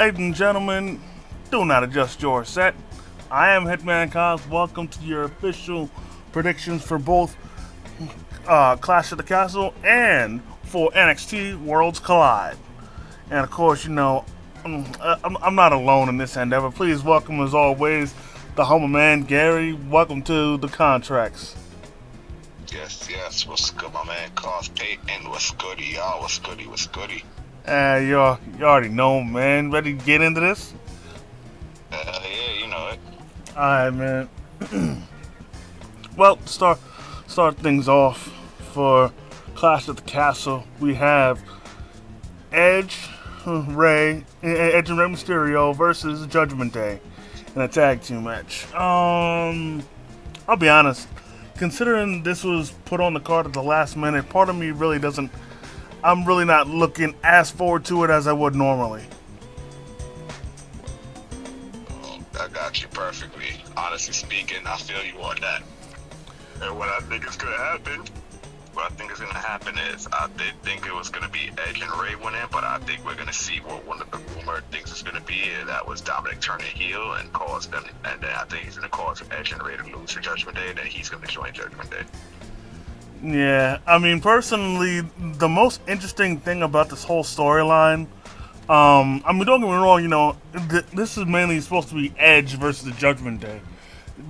Ladies and gentlemen, do not adjust your set. I am Hitman Cos. Welcome to your official predictions for both Clash of the Castle and for NXT Worlds Collide. And of course, I'm not alone in this endeavor. Please welcome, as always, the humble man, Gary. Welcome to the Contracts. Yes. What's good, my man? Cos Payton. What's goody, y'all? What's goody? You already know, man. Ready to get into this? Yeah, you know it. Alright, man. Well, start things off for Clash at the Castle. We have Edge and Rey Mysterio versus Judgment Day in a tag team match. I'll be honest. Considering this was put on the card at the last minute, part of me really doesn't. I'm really not looking as forward to it as I would normally. I got you perfectly. Honestly speaking, I feel you on that. And what I think is going to happen is I did think it was going to be Edge and Rey winning, but I think we're going to see what one of the rumored things is going to be, and that was Dominic turning heel and cause them, and then I think he's going to cause Edge and Rey to lose for Judgment Day, and then he's going to join Judgment Day. Yeah, I mean, personally, the most interesting thing about this whole storyline, don't get me wrong, this is mainly supposed to be Edge versus the Judgment Day.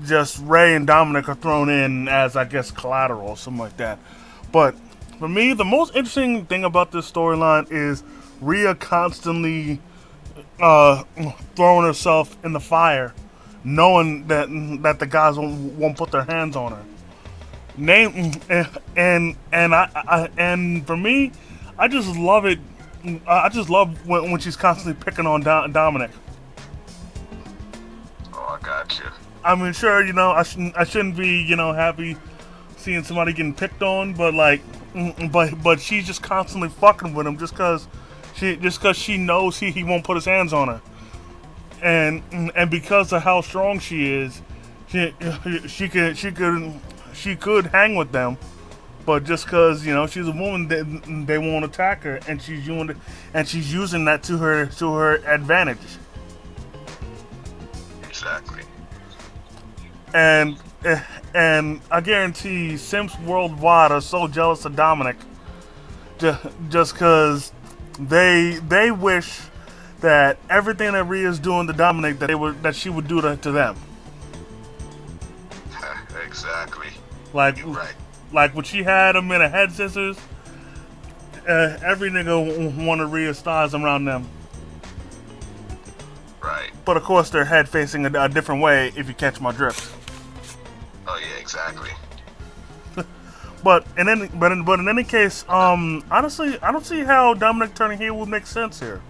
Just Rey and Dominic are thrown in as, I guess, collateral or something like that. But for me, the most interesting thing about this storyline is Rhea constantly throwing herself in the fire, knowing that the guys won't put their hands on her. And for me, I just love it. I just love when she's constantly picking on Dominic. Oh, I got you. I mean, sure, I shouldn't be, happy seeing somebody getting picked on, but she's just constantly fucking with him just cause she knows he won't put his hands on her, and because of how strong she is, she could hang with them, but just cause she's a woman, they won't attack her, and she's using that to her advantage. Exactly. And I guarantee Simps worldwide are so jealous of Dominic, just because they wish that everything that Rhea's doing to Dominic that she would do to them. Exactly. Like, you're right. Like when she had him in a head scissors, every nigga wanted Rhea's thighs around them. Right. But of course, their head facing a different way. If you catch my drift. Oh yeah, exactly. But in any case, honestly, I don't see how Dominic turning heel would make sense here.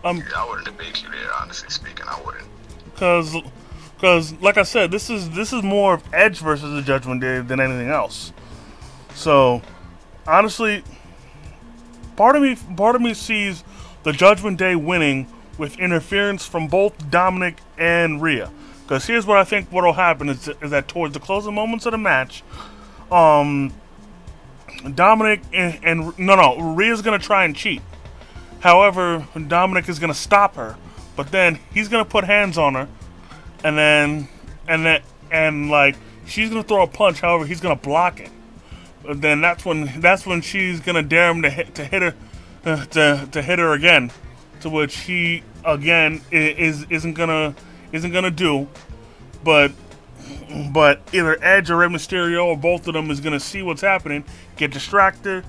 Yeah, I wouldn't debate you there. Honestly speaking, I wouldn't. Because like I said, this is more of Edge versus the Judgment Day than anything else. So honestly, part of me sees the Judgment Day winning with interference from both Dominic and Rhea. Because here's what I think what'll happen is that towards the closing moments of the match, Dominic Rhea's gonna try and cheat. However, Dominic is gonna stop her, but then he's gonna put hands on her, and like she's gonna throw a punch. However, he's gonna block it. Then that's when she's gonna dare him to hit her again, to which he again isn't gonna do, but either Edge or Rey Mysterio or both of them is gonna see what's happening, get distracted,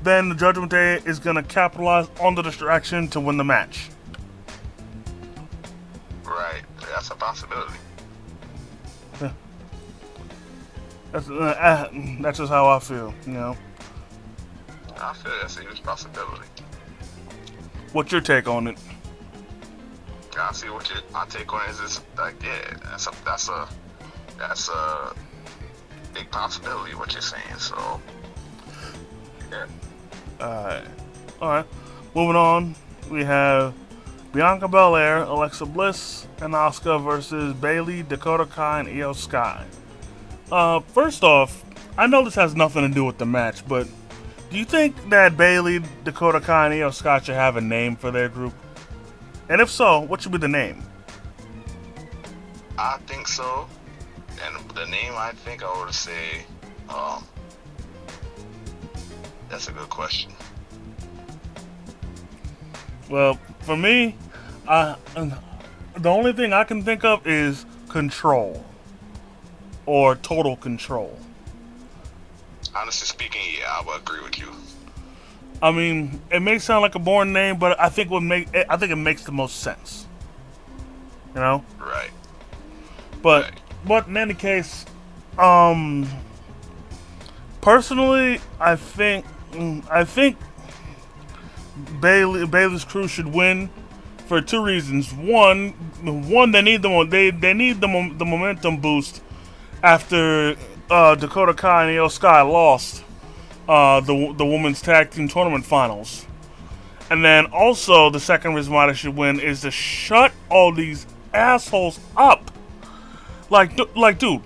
then the Judgment Day is gonna capitalize on the distraction to win the match. Right, that's a possibility. Yeah. That's just how I feel, I feel that's a huge possibility. What's your take on it? I see what my take on it is just like, yeah, that's a big possibility what you're saying. So yeah. Alright. Moving on, we have Bianca Belair, Alexa Bliss, and Asuka versus Bayley, Dakota Kai, and Io Sky. First off, I know this has nothing to do with the match, but Do you think that Bailey, Dakota Kai, and Io Sky should have a name for their group? And if so, what should be the name? I think so. And the name, I think I would say, that's a good question. Well, for me, the only thing I can think of is Control or Total Control. Honestly speaking, yeah, I would agree with you. I mean, it may sound like a boring name, but I think it makes the most sense. You know? Right. But Right. but in any case, personally, I think Bailey's crew should win for two reasons. One, they need the momentum boost after Dakota Kai and Io Sky lost the women's tag team tournament finals. And then also the second reason why they should win is to shut all these assholes up. Like dude,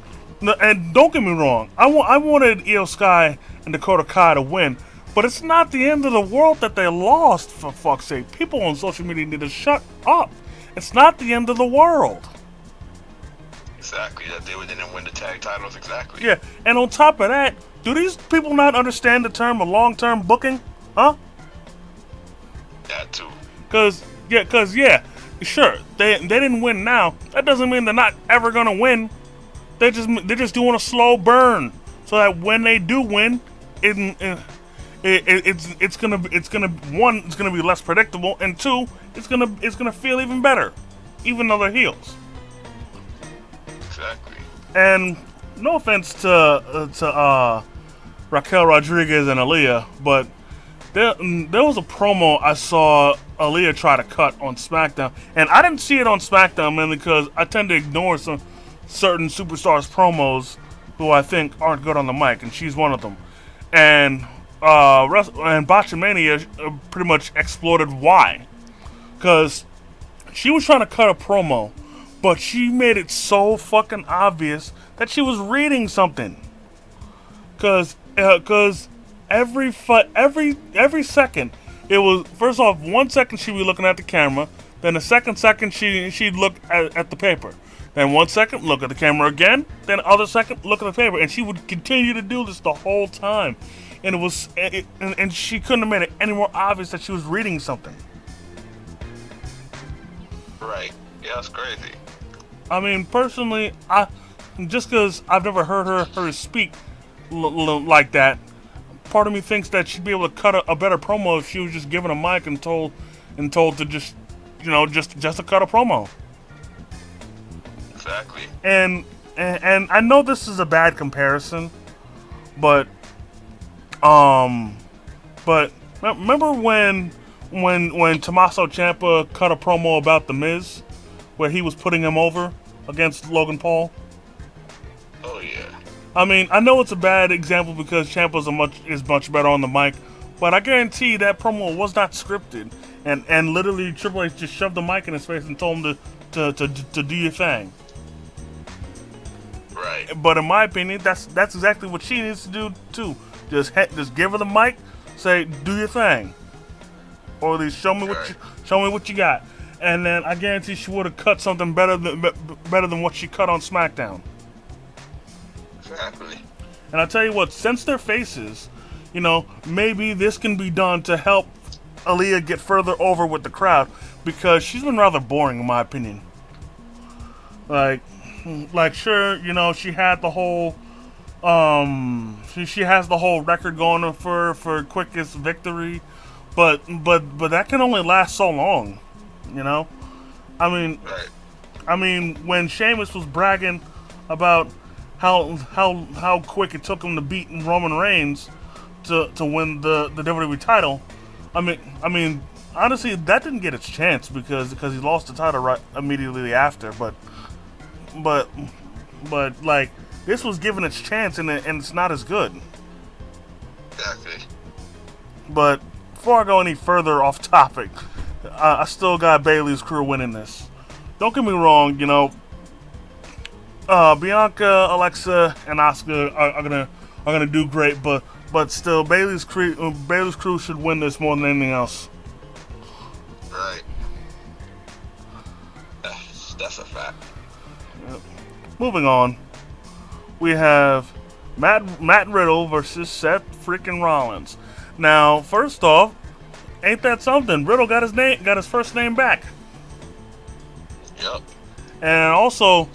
and don't get me wrong, I wanted Io Sky and Dakota Kai to win, but it's not the end of the world that they lost, for fuck's sake. People on social media need to shut up. It's not the end of the world. Exactly, that they didn't win the tag titles, exactly. Yeah, and on top of that, do these people not understand the term of long-term booking? Huh? That too. Cause sure, they didn't win now. That doesn't mean they're not ever gonna win. They're just doing a slow burn, so that when they do win, it's gonna be less predictable, and two, it's gonna feel even better, even though they're heels. Exactly. And no offense to Raquel Rodriguez and Aaliyah, but there was a promo I saw Aaliyah try to cut on SmackDown, and I didn't see it on SmackDown mainly because I tend to ignore some certain superstars' promos who I think aren't good on the mic, and she's one of them. And Botchamania pretty much exploited why, because she was trying to cut a promo, but she made it so fucking obvious that she was reading something. Cause every second, it was, first off, 1 second she'd be looking at the camera, then the second she'd look at the paper, then 1 second look at the camera again, then the other second look at the paper, and she would continue to do this the whole time, and and she couldn't have made it any more obvious that she was reading something. Right. Yeah, that's crazy. I mean, personally, just because I've never heard her speak like that, part of me thinks that she'd be able to cut a better promo if she was just given a mic and told to just to cut a promo. Exactly. And I know this is a bad comparison, but remember when Tommaso Ciampa cut a promo about The Miz, where he was putting him over against Logan Paul? Oh yeah. I mean, I know it's a bad example because Ciampa's is much better on the mic, but I guarantee that promo was not scripted, and literally Triple H just shoved the mic in his face and told him to do your thing. Right. But in my opinion, that's exactly what she needs to do too. Just give her the mic, say do your thing, or at least show me what you got, and then I guarantee she would have cut something better than what she cut on SmackDown. Exactly. And I tell you what, since they're faces, maybe this can be done to help Aaliyah get further over with the crowd, because she's been rather boring in my opinion. Like sure, she had the whole she has the whole record going for quickest victory, but that can only last so long, I mean, Right. When Sheamus was bragging about how quick it took him to beat Roman Reigns to win the WWE title, I mean honestly that didn't get its chance because he lost the title right immediately after, but like this was given its chance and it's not as good. Exactly. But before I go any further off topic, I still got Bailey's crew winning this. Don't get me wrong, Bianca, Alexa, and Asuka are gonna do great, but but still, Bayley's crew should win this more than anything else. Right. That's a fact. Yep. Moving on, we have Matt Riddle versus Seth freaking Rollins. Now, first off, ain't that something? Riddle got his first name back. Yep. And also,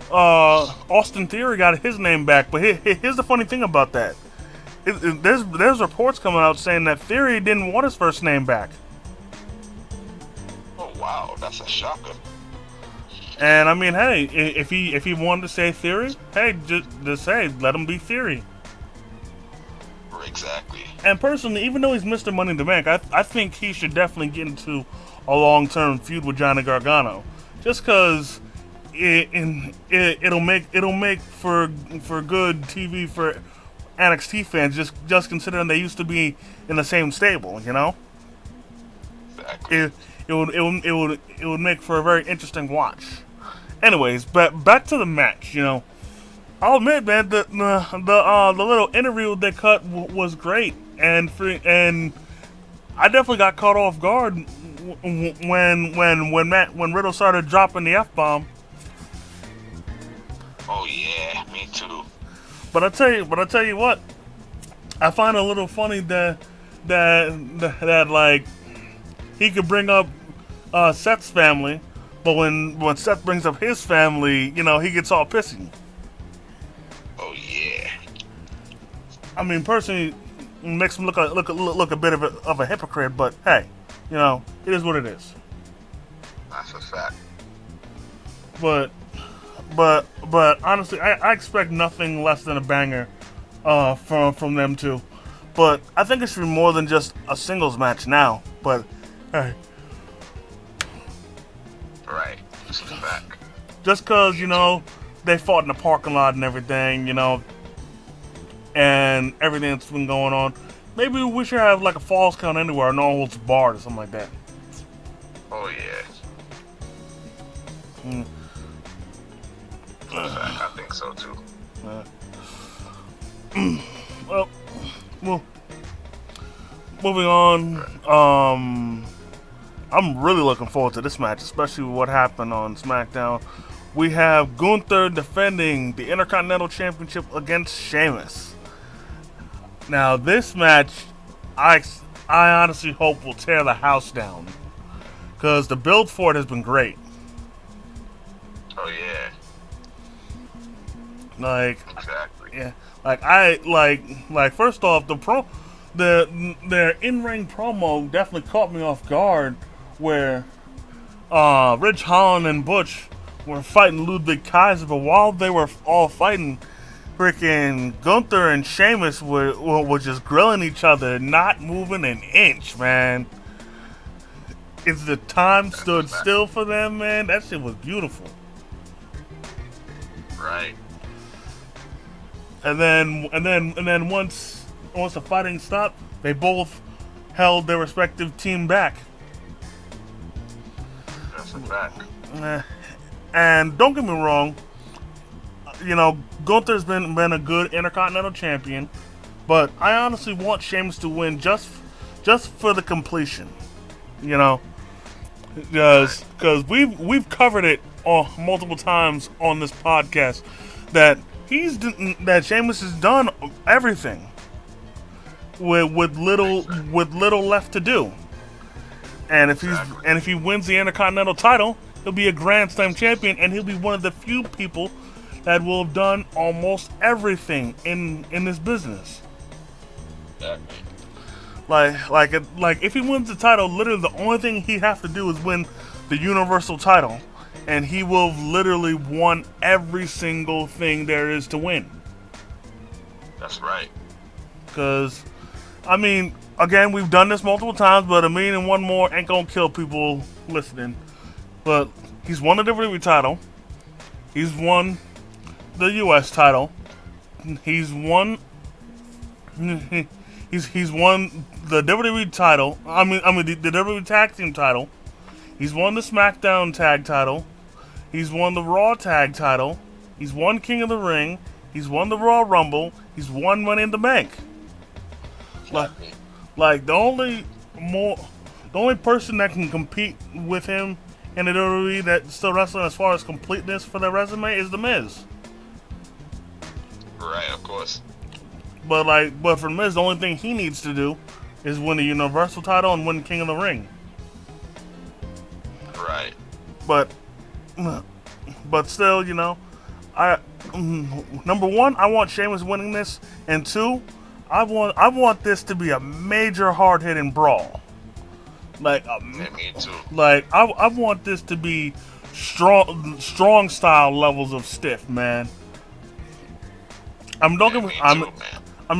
Austin Theory got his name back. But here's the funny thing about that. There's reports coming out saying that Theory didn't want his first name back. Oh wow, that's a shocker. And I mean, hey, if he wanted to say Theory, hey, just say let him be Theory. Exactly. And personally, even though he's Mr. Money in the Bank, I think he should definitely get into a long-term feud with Johnny Gargano, just because it'll make for good TV for NXT fans. Just considering they used to be in the same stable, you know. Exactly. It would make for a very interesting watch. Anyways, back to the match. You know, I'll admit, man, the little interview they cut was great, and I definitely got caught off guard when Riddle started dropping the F-bomb. Oh yeah, me too. But I tell you what, I find it a little funny that like he could bring up Seth's family, but when Seth brings up his family, you know, he gets all pissy. Oh yeah. I mean, personally, it makes him look a bit of a hypocrite, but hey, you know, it is what it is. That's a fact. But honestly, I expect nothing less than a banger from them two. But I think it should be more than just a singles match now. But hey, right, that's a fact. Just because, you know, they fought in the parking lot and everything, you know, and everything that's been going on, maybe we should have like a Falls Count Anywhere, no holds barred or something like that. Oh yeah. I think so too. Well, moving on. I'm really looking forward to this match, especially what happened on SmackDown. We have Gunther defending the Intercontinental Championship against Sheamus. Now, this match, I honestly hope will tear the house down, because the build for it has been great. Oh yeah. Like, exactly. Yeah, like first off, their in-ring promo definitely caught me off guard, where Ridge Holland and Butch were fighting Ludwig Kaiser, but while they were all fighting, freaking Gunther and Sheamus were just grilling each other, not moving an inch, man. It's the time stood still for them, man. That shit was beautiful. Right. And then once the fighting stopped, they both held their respective team back. That's a fact. And don't get me wrong, you know, Gunther's been a good Intercontinental Champion, but I honestly want Sheamus to win just for the completion, you know, because we've covered it multiple times on this podcast that Sheamus has done everything with little left to do, and if he wins the Intercontinental title, he'll be a Grand Slam champion, and he'll be one of the few people that will have done almost everything in this business. Exactly. Like if he wins the title, literally the only thing he has to do is win the Universal title, and he will have literally won every single thing there is to win. That's right. Because, I mean, again, we've done this multiple times, but a million and one more ain't gonna kill people listening. But he's won the WWE title. He's won the US title. He's won. He's won the WWE title. I mean the WWE Tag Team title. He's won the SmackDown Tag title. He's won the Raw Tag title. He's won King of the Ring. He's won the Raw Rumble. He's won Money in the Bank. Like, exactly. like the only person that can compete with him in the WWE that's still wrestling as far as completeness for their resume is The Miz. Right, of course. But for Miz, the only thing he needs to do is win the Universal title and win King of the Ring. Right. But still, I number one, I want Sheamus winning this, and two, I want this to be a major hard hitting brawl. Like, Yeah, me too. I want this to be strong style levels of stiff, man. Yeah, me too, man.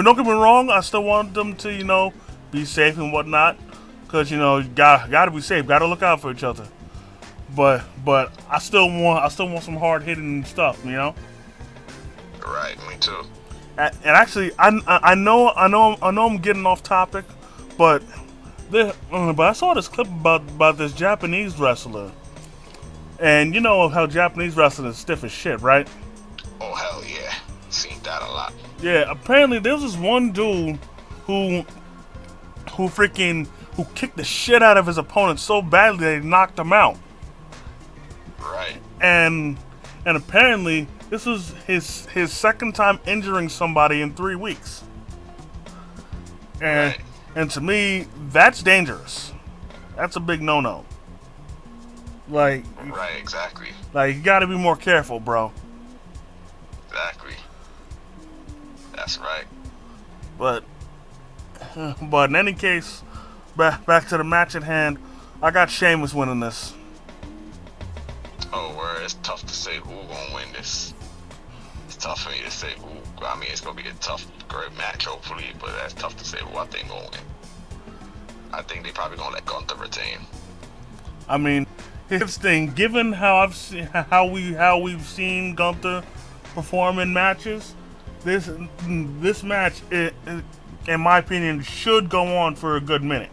Don't get me wrong. I still want them to, be safe and whatnot, because gotta be safe. Gotta look out for each other. But I still want some hard hitting stuff, Right, me too. And actually, I know I'm getting off topic, but I saw this clip about this Japanese wrestler, and you know how Japanese wrestling is stiff as shit, right? Oh hell yeah, seen that a lot. Yeah, apparently there was this one dude who kicked the shit out of his opponent so badly that he knocked him out. Right. And apparently this was his second time injuring somebody in 3 weeks. And Right. and to me, that's dangerous. That's a big no-no. Like Right, exactly. you got to be more careful, bro. Exactly. That's right. But in any case, back to the match at hand. I got Sheamus winning this. Oh, word. It's tough to say who gonna win this. It's tough for me to say who. I mean, it's gonna be a tough, great match, hopefully, but that's tough to say who I think gonna win. I think they probably gonna let Gunther retain. I mean, here's the thing. Given how we've seen Gunther perform in matches, this match, in my opinion, should go on for a good minute.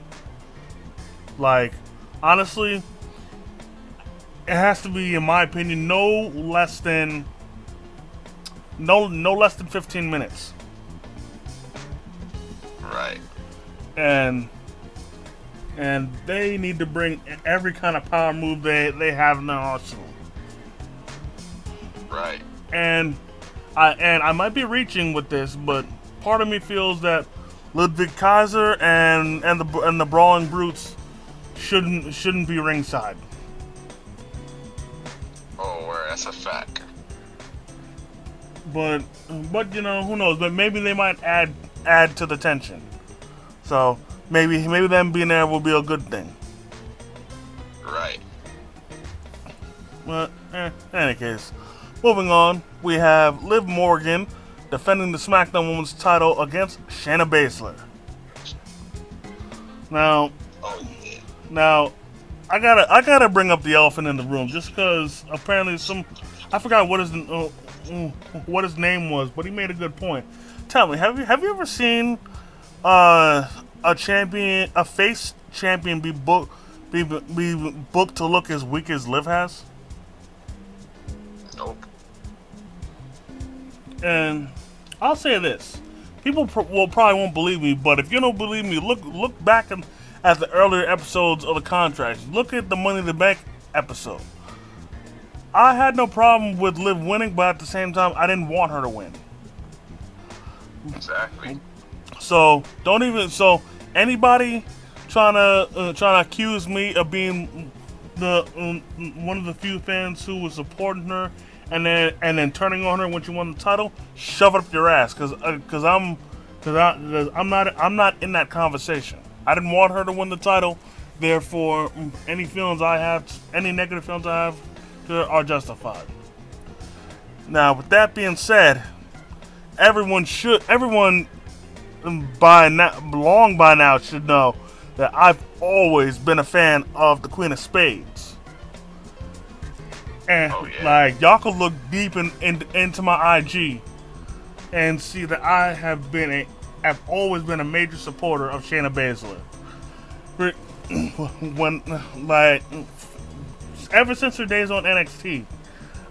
Like, honestly, it has to be, in my opinion, no less than 15 minutes. Right. And they need to bring every kind of power move they have in their arsenal. Right. And I might be reaching with this, but part of me feels that Ludwig Kaiser and the Brawling Brutes shouldn't be ringside. Oh, word. That's a fact. But who knows? But maybe they might add to the tension. So maybe them being there will be a good thing. Right. But in any case, moving on, we have Liv Morgan defending the SmackDown Women's title against Shayna Baszler. Now, Oh yeah. I gotta bring up the elephant in the room, just because apparently I forgot what his name was, but he made a good point. Tell me, have you ever seen a face champion be booked to look as weak as Liv has? Nope. And I'll say this: people probably won't believe me, but if you don't believe me, look back at the earlier episodes of the contract. Look at the Money in the Bank episode. I had no problem with Liv winning, but at the same time, I didn't want her to win. Exactly. So anybody trying to accuse me of being one of the few fans who was supporting her and then turning on her when she won the title, shove it up your ass, because I'm not in that conversation. I didn't want her to win the title, therefore any negative feelings I have to her are justified. Now, with that being said, everyone by now should know that I've always been a fan of the Queen of Spades. And Oh, yeah. y'all can look deep into my IG and see that I have always been a major supporter of Shayna Baszler. When ever since her days on NXT,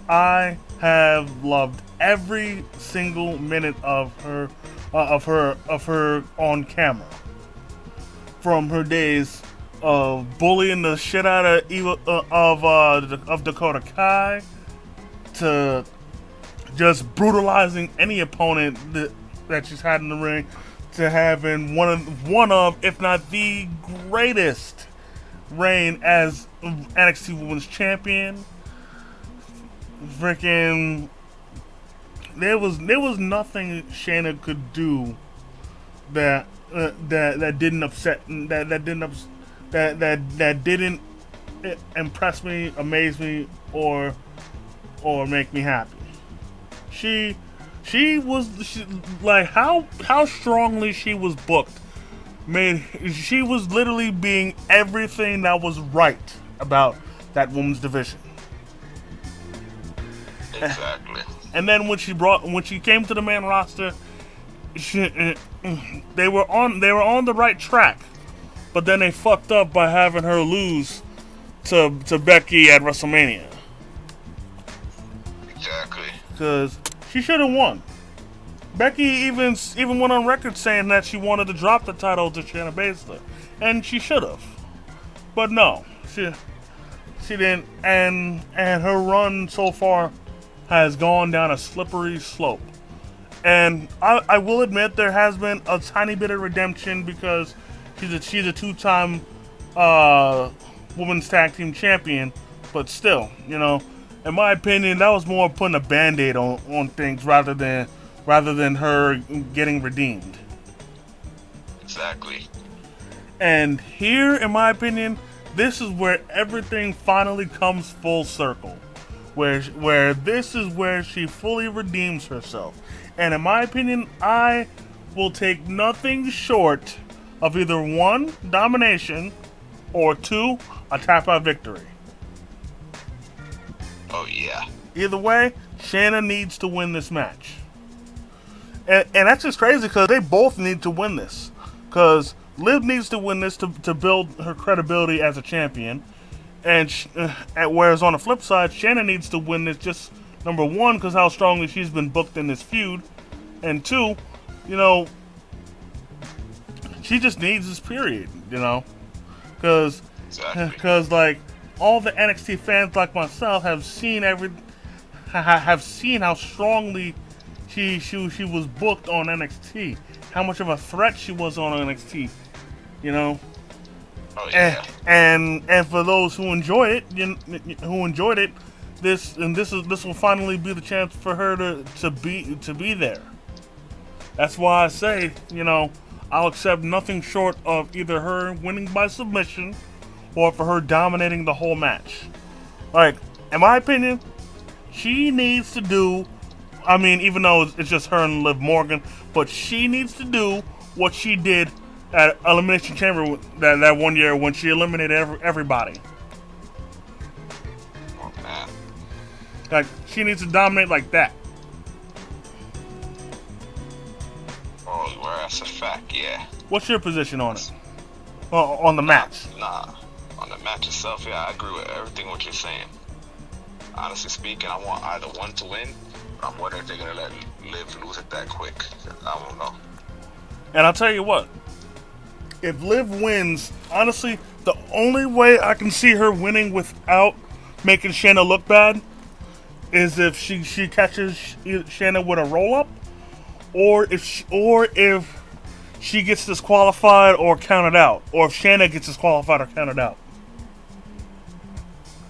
I have loved every single minute of her of her on camera, from her days of bullying the shit out of Dakota Kai to just brutalizing any opponent that she's had in the ring, to having one of, if not the greatest reign as NXT Women's Champion. Freaking, there was nothing Shayna could do that didn't upset that didn't impress me, amaze me, or make me happy. She like how strongly she was booked. She was literally being everything that was right about that women's division. Exactly. And then when she came to the main roster, they were on the right track, but then they fucked up by having her lose to Becky at WrestleMania. Exactly. Because she should have won. Becky even went on record saying that she wanted to drop the title to Shayna Baszler, and she should have. But no, she didn't. And her run so far has gone down a slippery slope. And I will admit there has been a tiny bit of redemption, because she's a two-time women's tag team champion. But still, in my opinion, that was more putting a band-aid on things rather than her getting redeemed. Exactly. And here, in my opinion, this is where everything finally comes full circle. Where this is where she fully redeems herself. And in my opinion, I will take nothing short of either 1, domination, or 2, a tap-out victory. Oh, yeah. Either way, Shayna needs to win this match. And that's just crazy, because they both need to win this. Because Liv needs to win this to build her credibility as a champion. And whereas on the flip side, Shayna needs to win this, just number 1, because how strongly she's been booked in this feud, and 2, she just needs this period, because like all the NXT fans like myself have seen how strongly she was booked on NXT, how much of a threat she was on NXT, Oh, yeah. And for those who enjoy it, this will finally be the chance for her to be there. That's why I say, I'll accept nothing short of either her winning by submission or for her dominating the whole match. Like, in my opinion, she needs to do, even though it's just her and Liv Morgan, but she needs to do what she did at Elimination Chamber that one year when she eliminated everybody. Oh, man. Like, she needs to dominate like that. Oh, well, that's a fact, yeah. What's your position on it? On the match? Nah. On the match itself, yeah, I agree with everything what you're saying. Honestly speaking, I want either one to win, but I'm wondering if they're going to let Liv lose it that quick. I don't know. And I'll tell you what. If Liv wins, honestly, the only way I can see her winning without making Shayna look bad is if she catches Shayna with a roll-up, or if she gets disqualified or counted out, or if Shayna gets disqualified or counted out.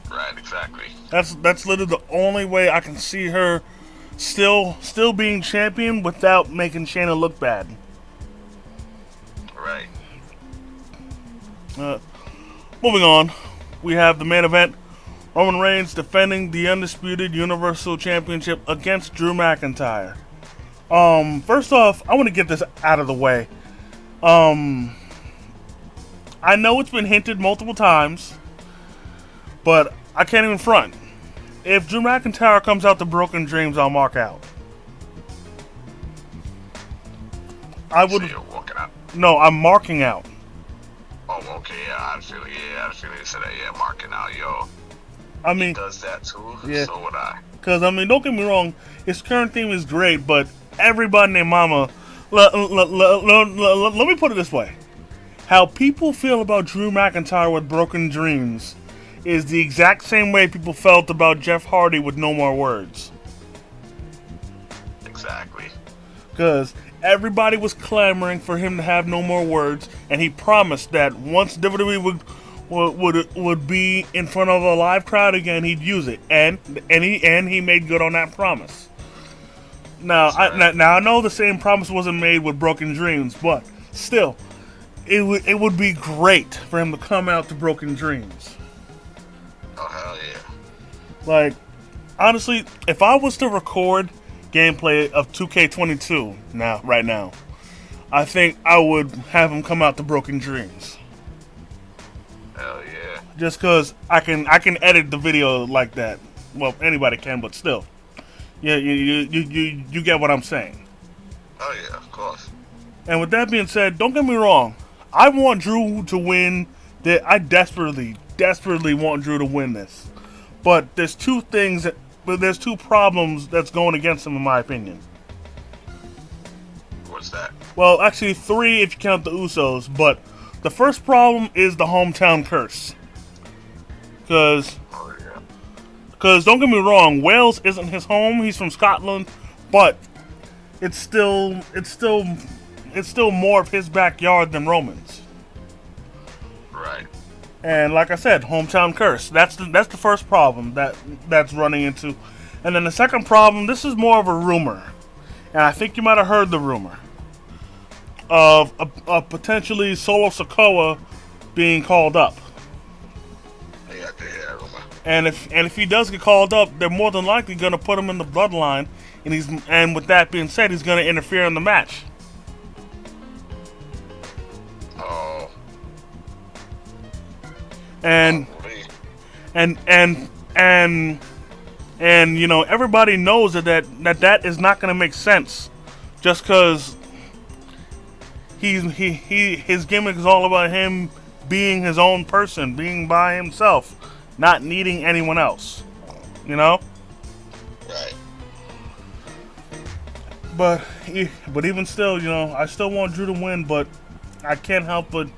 Right, exactly. That's literally the only way I can see her still being champion without making Shayna look bad. Right. Moving on, we have the main event. Roman Reigns defending the Undisputed Universal Championship against Drew McIntyre. First off, I want to get this out of the way. I know it's been hinted multiple times, but I can't even front. If Drew McIntyre comes out to Broken Dreams, I'll mark out. I would. So you're walking out? No, I'm marking out. Oh, okay, yeah, I had a feeling you said that, yeah, marking out, yo. He does that too, yeah. So would I. Because, don't get me wrong, his current theme is great, but everybody named Mama let me put it this way. How people feel about Drew McIntyre with Broken Dreams is the exact same way people felt about Jeff Hardy with No More Words. Exactly. Because everybody was clamoring for him to have No More Words, and he promised that once WWE would be in front of a live crowd again, he'd use it, and he made good on that promise. Now, I know the same promise wasn't made with Broken Dreams, but still, it would be great for him to come out to Broken Dreams. Oh hell yeah! Like, honestly, if I was to record gameplay of 2K22 right now, I think I would have him come out to Broken Dreams. Hell yeah! Just because I can edit the video like that. Well, anybody can, but still, yeah, you get what I'm saying. Oh yeah, of course. And with that being said, don't get me wrong, I want Drew to win. I desperately want Drew to win this. But there's two problems that's going against him, in my opinion. What's that? Well, actually, three if you count the Usos. But the first problem is the hometown curse. Because don't get me wrong, Wales isn't his home. He's from Scotland, but it's still more of his backyard than Roman's. Right. And like I said, hometown curse. That's the first problem that's running into. And then the second problem, this is more of a rumor. And I think you might have heard the rumor of potentially Solo Sikoa being called up. Yeah, I did hear that rumor. And if he does get called up, they're more than likely going to put him in the bloodline. And with that being said, he's going to interfere in the match. Oh. And you know, everybody knows that is not going to make sense, just because his gimmick is all about him being his own person, being by himself, not needing anyone else. You know. Right. But even still, you know, I still want Drew to win, but I can't help but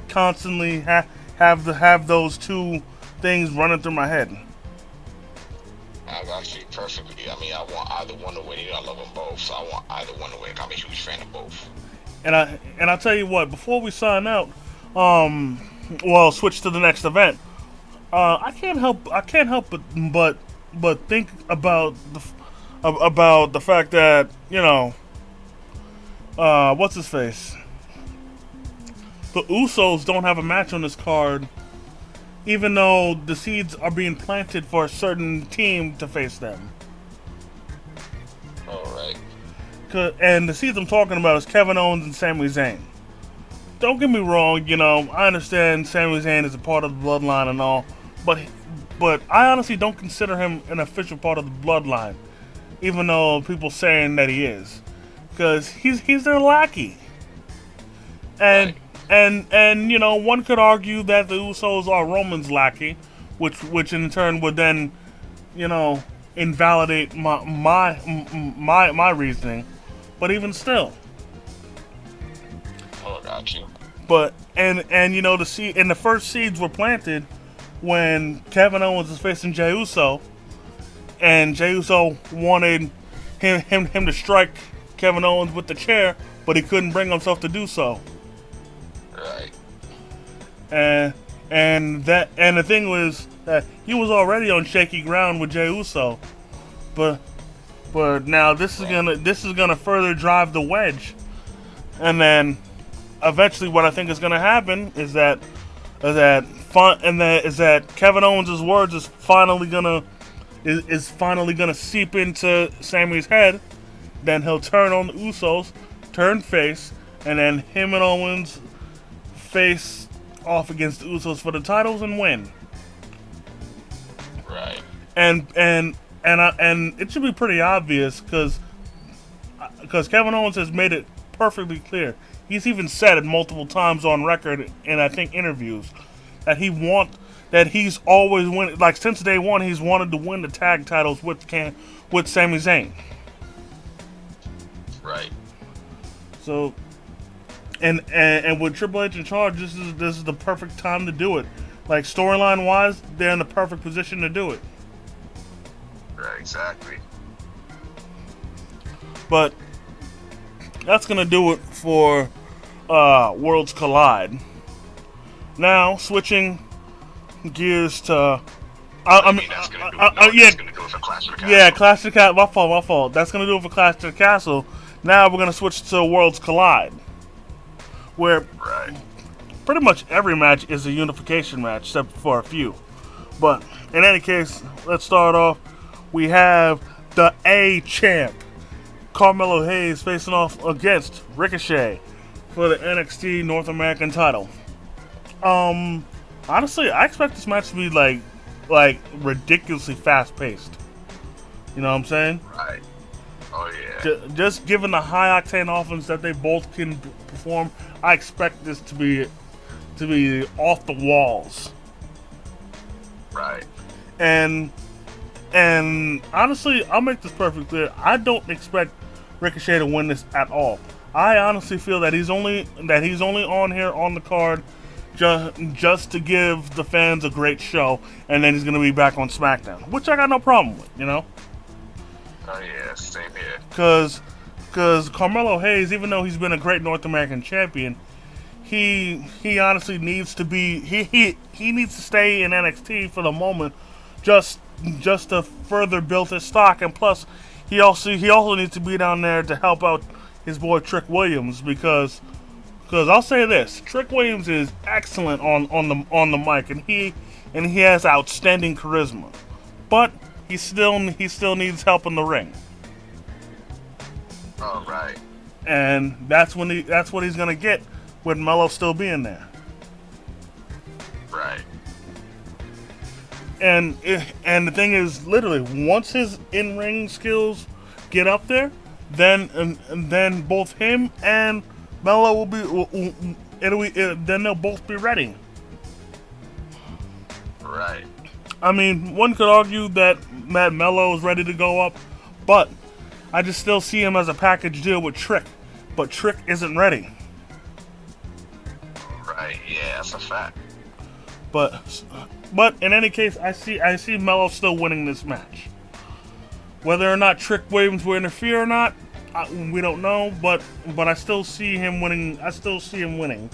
constantly have those two things running through my head. I actually perfectly. I mean, I want either one to win. I love them both, so I want either one to win. I'm a huge fan of both. And I'll tell you what. Before we sign out, well, switch to the next event. I can't help but think about the fact that, you know, what's his face? The Usos don't have a match on this card, even though the seeds are being planted for a certain team to face them. Alright. And the seeds I'm talking about is Kevin Owens and Sami Zayn. Don't get me wrong, you know, I understand Sami Zayn is a part of the bloodline and all, but I honestly don't consider him an official part of the bloodline, even though people saying that he is, because he's their lackey. And right. And you know, one could argue that the Usos are Roman's lackey, which in turn would then, you know, invalidate my reasoning. But even still. Oh, got you. But and you know, the first seeds were planted when Kevin Owens was facing Jey Uso, and Jey Uso wanted him to strike Kevin Owens with the chair, but he couldn't bring himself to do so. Right. And the thing was that he was already on shaky ground with Jey Uso, but now this is gonna further drive the wedge, and then eventually what I think is gonna happen is that Kevin Owens' words is finally gonna seep into Sami's head. Then he'll turn on the Usos, turn face, and then him and Owens face off against the Usos for the titles and win. Right. And it should be pretty obvious because Kevin Owens has made it perfectly clear. He's even said it multiple times on record in, I think, interviews that he's always win. Like since day one, he's wanted to win the tag titles with Sami Zayn. Right. So, and with Triple H in charge, this is the perfect time to do it. Like storyline wise, they're in the perfect position to do it. Right, exactly. But that's gonna do it for Worlds Collide. Now switching gears to. I mean, That's gonna do. yeah, That's gonna do it for Clash of the Castle. yeah, Clash of the Castle. My fault. That's gonna do it for Clash of the Castle. Now we're gonna switch to Worlds Collide, where Right. pretty much every match is a unification match, except for a few. But in any case, let's start off. We have the A champ, Carmelo Hayes, facing off against Ricochet for the NXT North American title. Honestly, I expect this match to be like ridiculously fast paced. You know what I'm saying? Right. Oh yeah. Just given the high octane offense that they both can perform, I expect this to be off the walls. Right. And honestly, I'll make this perfectly clear. I don't expect Ricochet to win this at all. I honestly feel that he's only on here on the card just to give the fans a great show, and then he's gonna be back on SmackDown, which I got no problem with, you know. Oh yeah, same here. Cause Carmelo Hayes, even though he's been a great North American champion, he honestly needs to be he needs to stay in NXT for the moment, just to further build his stock, and plus he also needs to be down there to help out his boy Trick Williams, because I'll say this, Trick Williams is excellent on the mic, and he has outstanding charisma, but he still needs help in the ring. Oh right. And that's what he's gonna get with Melo still being there. Right. And the thing is, literally, once his in-ring skills get up there, then both him and Melo will be then they'll both be ready. Right. I mean, one could argue that Melo is ready to go up, but I just still see him as a package deal with Trick. But Trick isn't ready. Right. Yeah, that's a fact. But in any case, I see Melo still winning this match. Whether or not Trick Williams will interfere or not, we don't know. But I still see him winning. I still see him winning.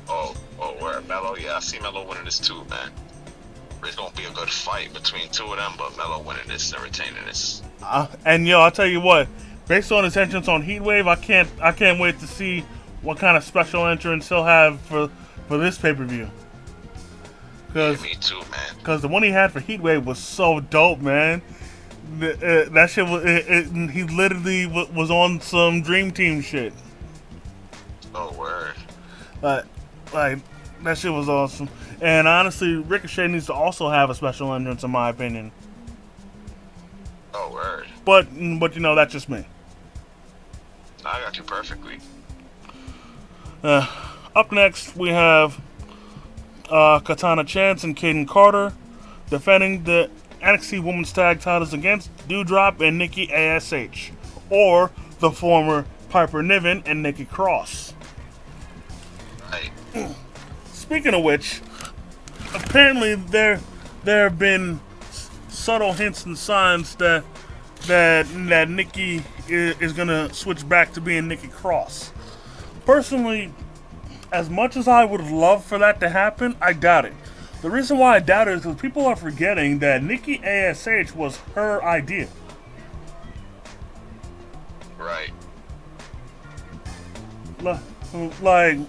Oh, where Melo? Yeah, I see Melo winning this too, man. It's gonna be a good fight between two of them, but Melo winning this and retaining this. And I'll tell you what. Based on his entrance on Heatwave, I can't wait to see what kind of special entrance he'll have for this pay-per-view. Yeah, me too, man. Because the one he had for Heatwave was so dope, man. That shit was he literally was on some Dream Team shit. Oh word. Like that shit was awesome. And honestly, Ricochet needs to also have a special entrance, in my opinion. Oh word. But that's just me. I got you perfectly. Up next, we have Katana Chance and Kaden Carter defending the NXT Women's Tag Titles against Doudrop and Nikki ASH, or the former Piper Niven and Nikki Cross. Right. Speaking of which, apparently there have been subtle hints and signs that Nikki is gonna switch back to being Nikki Cross. Personally, as much as I would love for that to happen, I doubt it. The reason why I doubt it is because people are forgetting that Nikki ASH was her idea. Right. Like,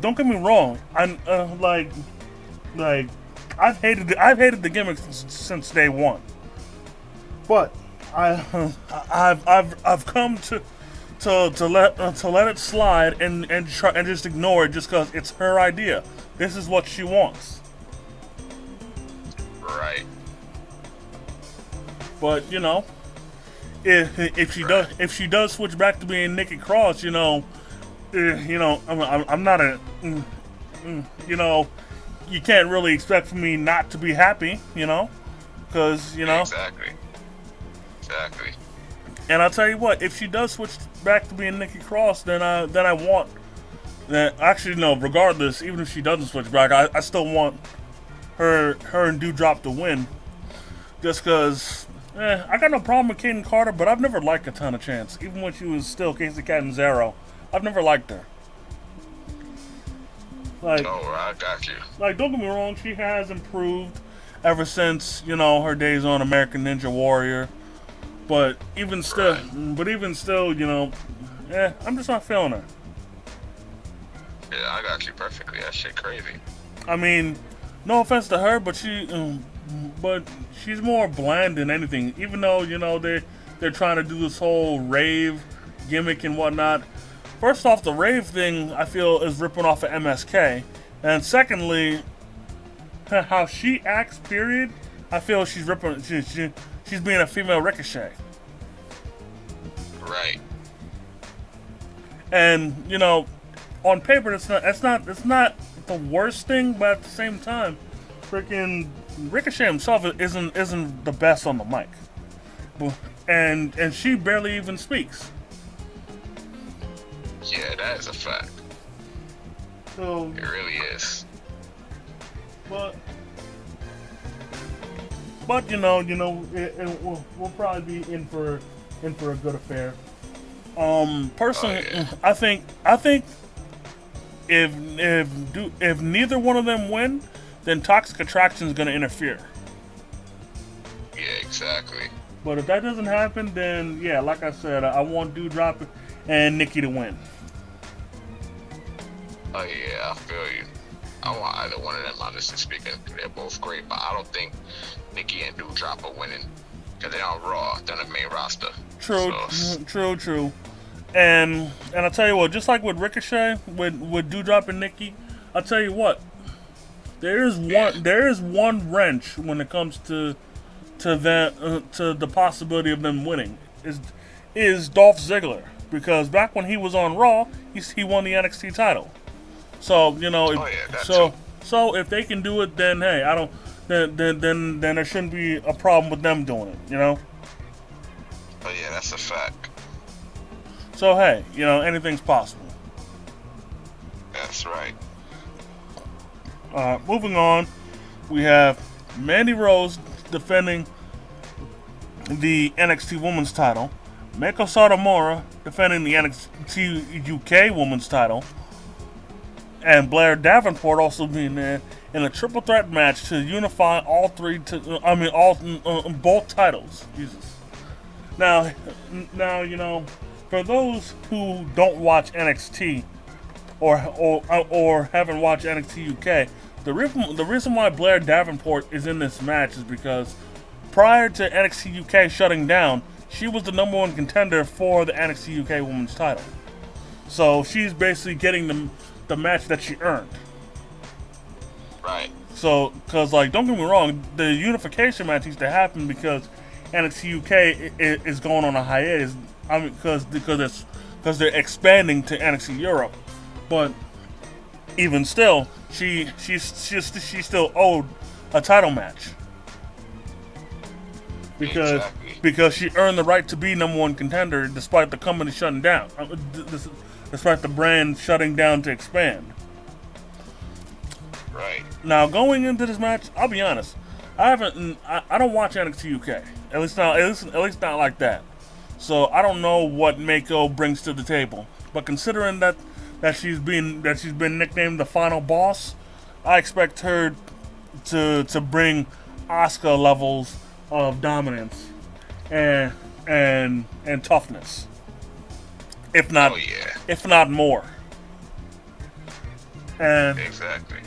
don't get me wrong. I've hated the gimmick since day one. But I've come to let it slide and just ignore it just because it's her idea. This is what she wants. Right. But if she does switch back to being Nikki Cross, I'm not you can't really expect for me not to be happy, because you know. Exactly. Exactly. And I'll tell you what, if she does switch back to being Nikki Cross, then I want that. Actually, no. Regardless, even if she doesn't switch back, I still want her and Doudrop to win, just because. I got no problem with Kaden Carter, but I've never liked Katana Chance, even when she was still Casey Catanzaro. I've never liked her. Like, Oh, I got you. like, don't get me wrong, she has improved ever since, you know, her days on American Ninja Warrior. But even still, you know, I'm just not feeling her. Yeah, I got you perfectly. That shit crazy. I mean, no offense to her, but but she's more bland than anything. Even though, you know, they're trying to do this whole rave gimmick and whatnot. First off, the rave thing I feel is ripping off of MSK, and secondly, how she acts. Period. I feel she's ripping. She's being a female Ricochet. Right. And you know, on paper, it's not the worst thing, but at the same time, freaking Ricochet himself isn't the best on the mic, and she barely even speaks. Yeah, that is a fact. So It really is. but you know, we'll probably be in for a good affair. Personally, Oh, yeah. I think if neither one of them win, then Toxic Attraction is going to interfere. Yeah, exactly. But if that doesn't happen, then yeah, like I said, I want Doudrop and Nikki to win. Oh yeah, I feel you. I want either one of them, honestly speaking. They're both great, but I don't think Nikki and Doudrop are winning because they're on Raw. They're on the main roster. True. So, True. And I'll tell you what, just like with Ricochet, with Doudrop and Nikki, I'll tell you what, there is one wrench when it comes to the possibility of them winning is Dolph Ziggler, because back when he was on Raw, he won the NXT title. So you know, so if they can do it, then hey, I don't. Then there shouldn't be a problem with them doing it, you know? Oh yeah, that's a fact. So hey, you know, anything's possible. That's right. Moving on, we have Mandy Rose defending the NXT Women's title, Meiko Satomura defending the NXT UK Women's title, and Blair Davenport also being there in a triple threat match to unify both titles. Jesus. Now, you know, for those who don't watch NXT or haven't watched NXT UK, the reason why Blair Davenport is in this match is because prior to NXT UK shutting down, she was the number one contender for the NXT UK Women's title. So she's basically getting the match that she earned. Right. So, because, like, don't get me wrong, the unification match needs to happen because NXT UK is going on a hiatus. I mean, because they're expanding to NXT Europe. But even still, she still owed a title match because she earned the right to be number one contender despite the company shutting down, despite the brand shutting down to expand. Right. Now, going into this match, I'll be honest. I don't watch NXT UK. At least not like that. So I don't know what Meiko brings to the table. But considering that she's been nicknamed the final boss, I expect her to bring Asuka levels of dominance and toughness. If not more. And exactly.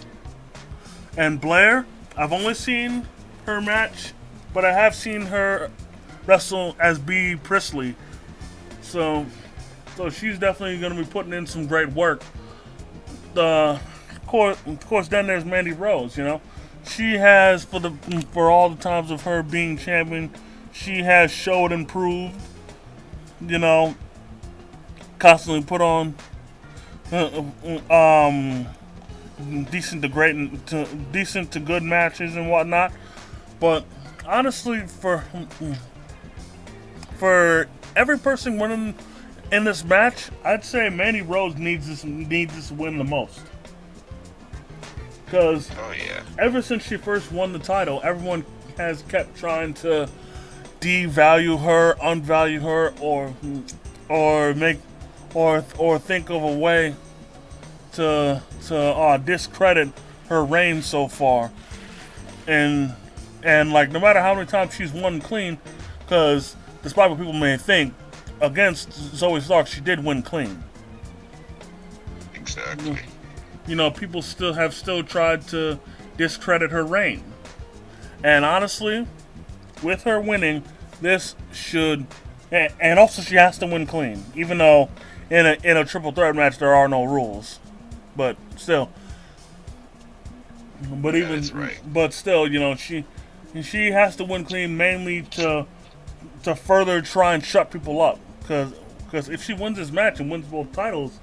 And Blair, I've only seen her match, but I have seen her wrestle as Bea Priestley. So she's definitely going to be putting in some great work. Of course, then there's Mandy Rose. You know, she has for all the times of her being champion, she has showed and proved. You know, constantly put on decent to good matches and whatnot. But honestly, for every person winning in this match, I'd say Mandy Rose needs this win the most. Because Oh yeah. ever since she first won the title, everyone has kept trying to devalue her, unvalue her, or make or think of a way to discredit her reign so far. And like no matter how many times she's won clean, because despite what people may think, against Zoe Stark she did win clean. Exactly. You know, people still tried to discredit her reign. And honestly, with her winning, this should, and also she has to win clean, even though in a triple threat match there are no rules, but still. But Yeah, that's right. but still, you know, she has to win clean mainly to further try and shut people up, because if she wins this match and wins both titles,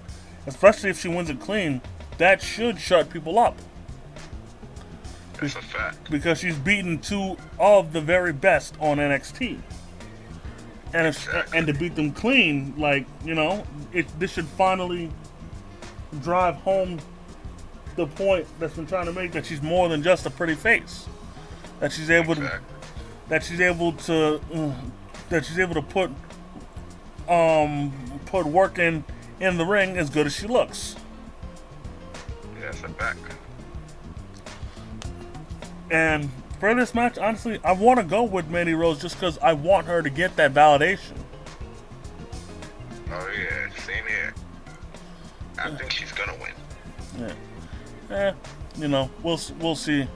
especially if she wins it clean, that should shut people up. That's a fact. Because she's beaten two of the very best on NXT. And to beat them clean, like, you know, this should finally drive home the point that's been trying to make, that she's more than just a pretty face. That she's able to put work in the ring as good as she looks. Yeah, that's a fact. And for this match, honestly, I want to go with Mandy Rose just because I want her to get that validation. Oh yeah, same here. I think she's gonna win. Yeah. You know, we'll see.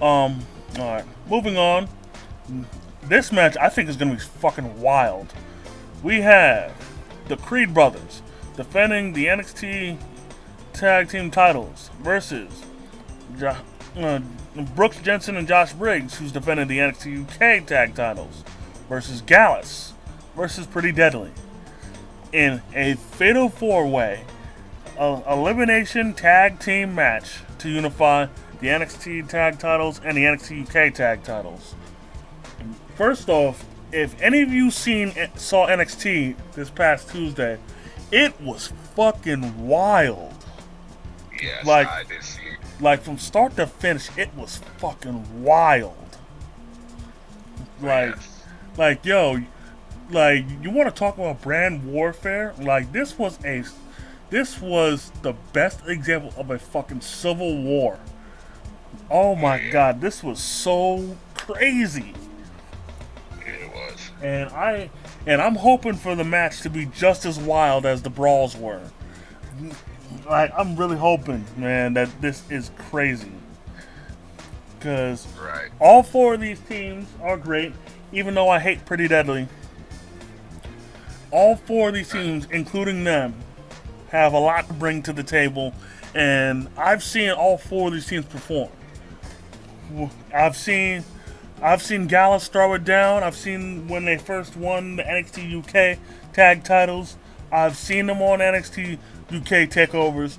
All right, moving on. This match I think is gonna be fucking wild. We have the Creed brothers defending the NXT tag team titles versus Brooks Jensen and Josh Briggs, who's defending the NXT UK tag titles, versus Gallus versus Pretty Deadly in a fatal four-way elimination tag team match to unify the NXT tag titles and the NXT UK tag titles. First off, if any of you saw NXT this past Tuesday, it was fucking wild. Yes, Like- I did see it. Like from start to finish, it was fucking wild. Yes. Like yo, like you want to talk about brand warfare? Like this was the best example of a fucking civil war. Oh my god, this was so crazy. It was. And I'm hoping for the match to be just as wild as the brawls were. Like I'm really hoping, man, that this is crazy. Because Right. all four of these teams are great, even though I hate Pretty Deadly. All four of these teams, including them, have a lot to bring to the table, and I've seen all four of these teams perform. I've seen Gallus throw it down. I've seen when they first won the NXT UK tag titles. I've seen them on NXT UK takeovers.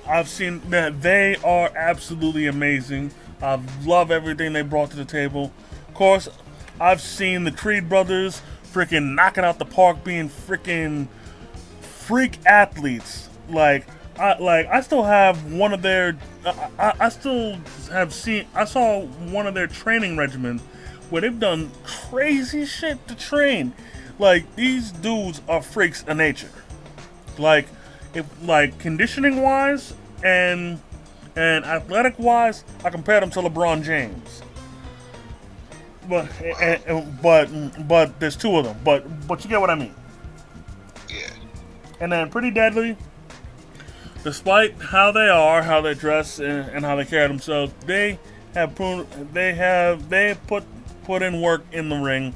I've seen that they are absolutely amazing. I love everything they brought to the table. Of course, I've seen the Creed brothers freaking knocking out the park, being freaking freak athletes. I still have one of their. I saw one of their training regimens where they've done crazy shit to train. Like these dudes are freaks of nature. Like conditioning wise and athletic wise, I compare them to LeBron James. But there's two of them. But you get what I mean. Yeah. And then Pretty Deadly, despite how they dress, and how they carry themselves, they put in work in the ring,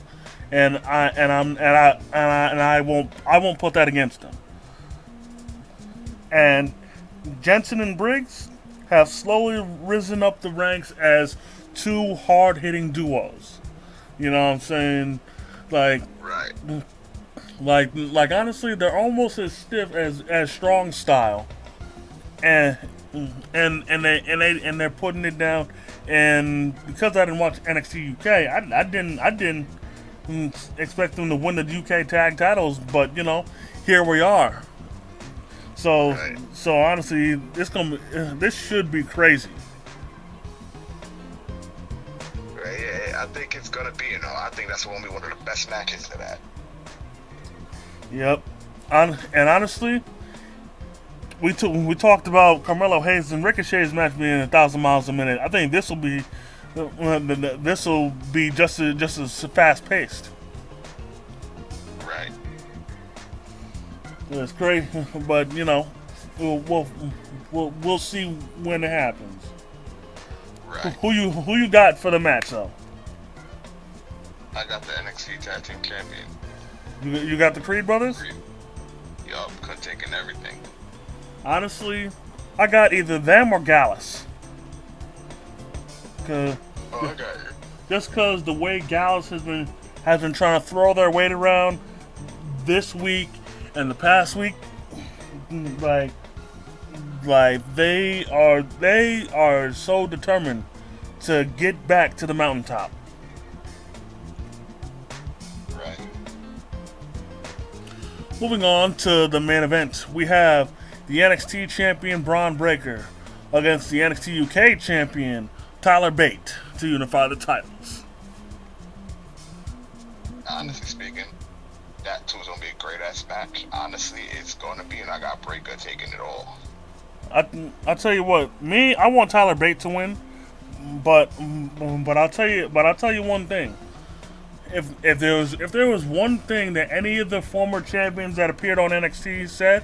and I won't put that against them. And Jensen and Briggs have slowly risen up the ranks as two hard-hitting duos. You know what I'm saying? Like Right. Like honestly, they're almost as stiff as Strong Style, and they're putting it down And because I didn't watch NXT UK, I didn't expect them to win the UK tag titles, but here we are. So Right. so honestly, this should be crazy. Right. Yeah, I think it's gonna be. I think that's gonna be one of the best matches of that. Yep. And honestly, we talked about Carmelo Hayes and Ricochet's match being 1,000 miles a minute. I think this will be just as fast paced. Right. It's great, but we'll see when it happens. Right. Who you got for the match though? I got the NXT Tag Team Champion. You got the Creed brothers? Yup, couldn't take in everything. Honestly, I got either them or Gallus. Cause Oh, I got you. just cause the way Gallus has been trying to throw their weight around this week and the past week, like they are so determined to get back to the mountaintop. Right. Moving on to the main event, we have the NXT champion Braun Breaker against the NXT UK champion Tyler Bate to unify the titles. Honestly speaking, that too is gonna be a great ass match. Honestly, it's gonna be, and I got Breaker taking it all. I'll tell you what, I want Tyler Bate to win, but I'll tell you one thing. If there was one thing that any of the former champions that appeared on NXT said,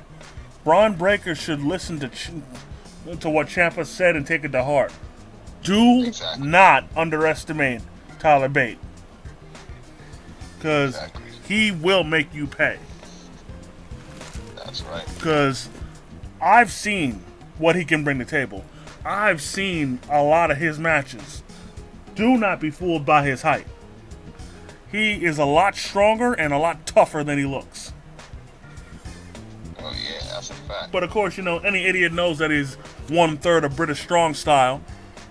Braun Breaker should listen to what Ciampa said and take it to heart. Do Exactly. not underestimate Tyler Bate, because Exactly. he will make you pay. That's right. Because I've seen what he can bring to the table. I've seen a lot of his matches. Do not be fooled by his height. He is a lot stronger and a lot tougher than he looks. Oh yeah, that's a fact. But of course, any idiot knows that he's 1/3 of British strong style.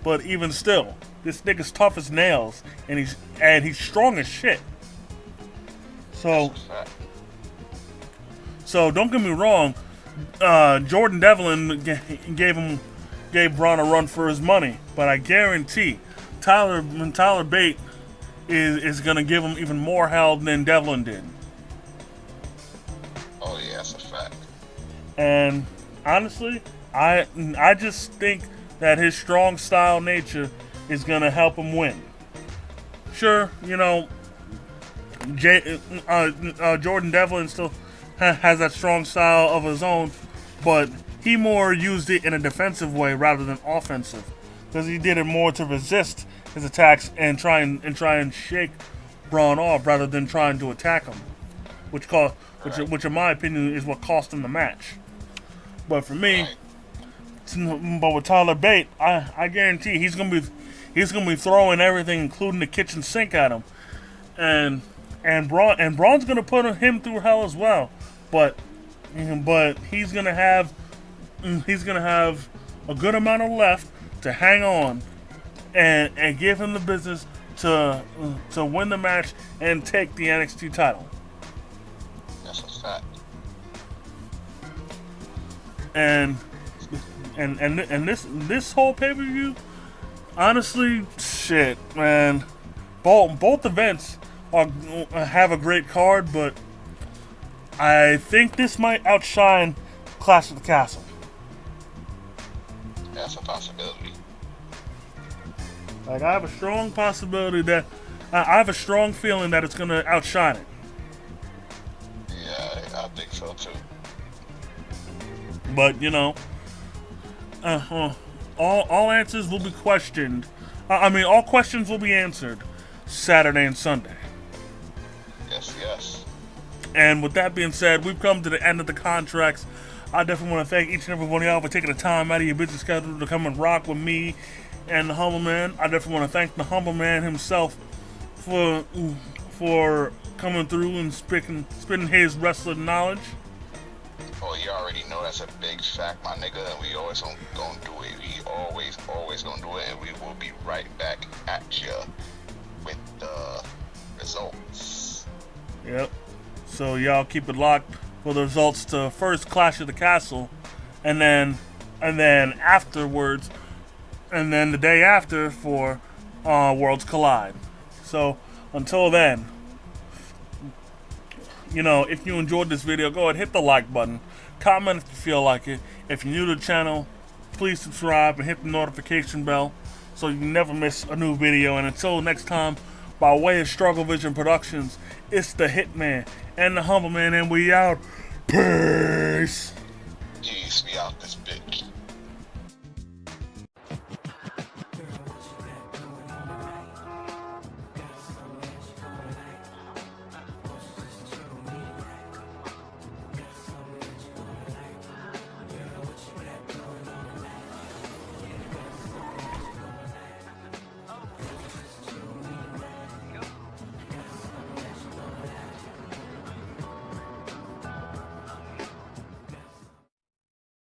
But even still, this nigga's tough as nails, and he's strong as shit. So That's a fact. So don't get me wrong, Jordan Devlin gave Braun a run for his money, but I guarantee Tyler Bate is gonna give him even more hell than Devlin did. Oh yeah, that's a fact. And honestly, I just think that his strong style nature is gonna help him win. Sure, Jordan Devlin still has that strong style of his own, but he more used it in a defensive way rather than offensive, because he did it more to resist his attacks and try and shake Braun off rather than trying to attack him, which in my opinion is what cost him the match. But for me, but with Tyler Bate, I guarantee he's gonna be throwing everything, including the kitchen sink, at him, and Braun's gonna put him through hell as well. But he's gonna have a good amount of left to hang on and give him the business to win the match and take the NXT title. That's a fact. And this whole pay-per-view, honestly, shit, man. Both events have a great card, but I think this might outshine Clash of the Castle. That's a possibility. Like, I have a strong possibility that I have a strong feeling that it's gonna outshine it. Yeah, I think so too. But all answers will be questioned. All questions will be answered Saturday and Sunday. Yes. And with that being said, we've come to the end of the contracts. I definitely want to thank each and every one of y'all for taking the time out of your busy schedule to come and rock with me and the Humble Man. I definitely want to thank the Humble Man himself for coming through and spitting his wrestling knowledge. Oh, you already already know that's a big fact, my nigga, and we always gonna do it. We always gonna do it, and we will be right back at you with the results. Yep. So y'all keep it locked for the results to first Clash of the Castle, and then afterwards, and then the day after for Worlds Collide. So until then, you know, if you enjoyed this video, go ahead, hit the like button, comment if you feel like it. If you're new to the channel, please subscribe and hit the notification bell so you never miss a new video. And until next time, by way of Struggle Vision Productions, it's the Hitman and the Humble Man, and we out. Peace. Peace, we out this bitch.